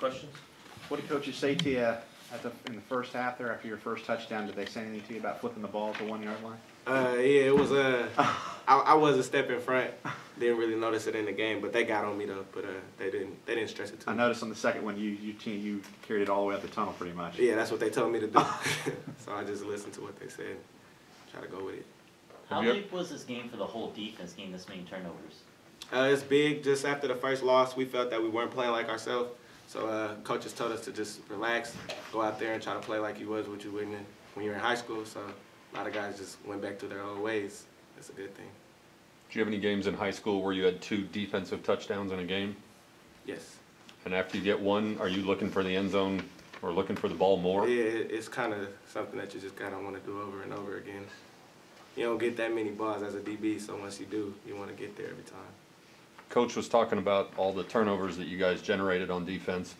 questions? What did coaches say to you in the first half there after your first touchdown? Did they say anything to you about flipping the ball at the 1 yard line? Yeah, it was I was a step in front. Didn't really notice it in the game, but they got on me though. But they didn't stress it too much. I noticed on the second one you carried it all the way up the tunnel pretty much. Yeah, that's what they told me to do. So I just listened to what they said, try to go with it. How big was this game for the whole defense, getting this many turnovers? It's big. Just after the first loss, we felt that we weren't playing like ourselves. So coaches told us to just relax, go out there and try to play like you was what you wouldn't when you were in high school. So a lot of guys just went back to their old ways. That's a good thing. Did you have any games in high school where you had 2 defensive touchdowns in a game? Yes. And after you get one, are you looking for the end zone or looking for the ball more? Yeah, it's kind of something that you just kind of want to do over and over again. You don't get that many balls as a DB, so once you do, you want to get there every time. Coach was talking about all the turnovers that you guys generated on defense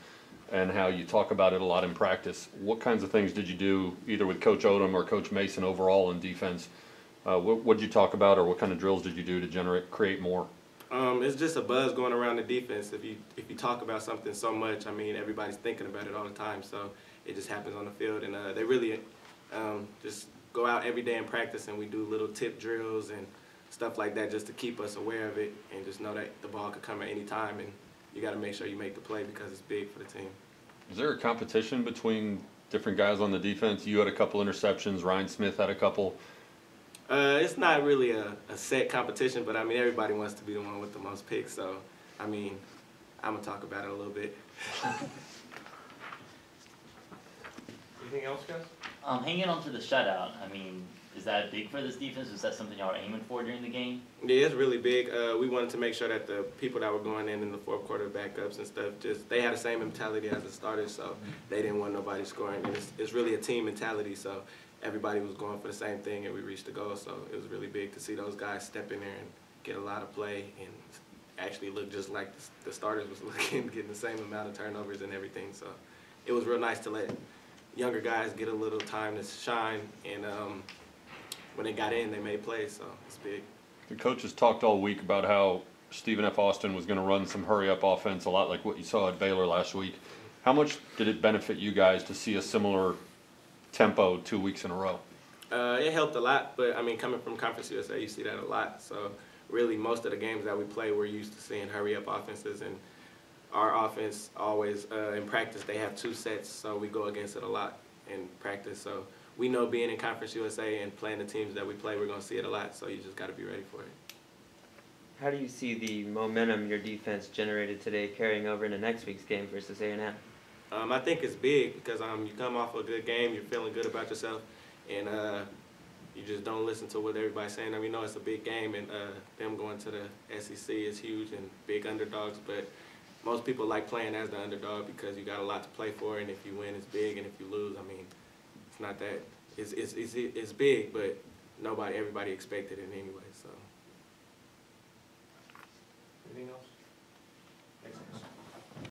and how you talk about it a lot in practice. What kinds of things did you do either with Coach Odom or Coach Mason overall in defense? What did you talk about, or what kind of drills did you do to create more? It's just a buzz going around the defense. If you talk about something so much, I mean, everybody's thinking about it all the time, so it just happens on the field. And they really just go out every day in practice, and we do little tip drills and stuff like that just to keep us aware of it and just know that the ball could come at any time, and you got to make sure you make the play because it's big for the team. Is there a competition between different guys on the defense? You had a couple interceptions. Ryan Smith had a couple. It's not really a set competition, but I mean, everybody wants to be the one with the most picks, so I mean, I'm going to talk about it a little bit. Anything else, guys? Hanging on to the shutout, I mean, is that big for this defense? Was that something y'all were aiming for during the game? Yeah, it's really big. We wanted to make sure that the people that were going in the fourth quarter, backups and stuff, they had the same mentality as the starters, so they didn't want nobody scoring. And it's really a team mentality, so everybody was going for the same thing, and we reached the goal. So it was really big to see those guys step in there and get a lot of play and actually look just like the starters was looking, getting the same amount of turnovers and everything. So it was real nice to let younger guys get a little time to shine, and when they got in, they made plays, so it's big. The coaches talked all week about how Stephen F. Austin was going to run some hurry-up offense, a lot like what you saw at Baylor last week. How much did it benefit you guys to see a similar tempo 2 weeks in a row? It helped a lot, but I mean, coming from Conference USA, you see that a lot. So really, most of the games that we play, we're used to seeing hurry-up offenses, and our offense always, in practice, they have 2 sets, so we go against it a lot in practice. So we know being in Conference USA and playing the teams that we play, we're going to see it a lot, so you just got to be ready for it. How do you see the momentum your defense generated today carrying over into next week's game versus A&M? I think it's big because you come off a good game, you're feeling good about yourself, and you just don't listen to what everybody's saying. I mean, we know it's a big game, and them going to the SEC is huge and big underdogs, but most people like playing as the underdog because you got a lot to play for, and if you win, it's big, and if you lose, I mean, it's not that. It's big, but everybody expected it anyway, so. Anything else?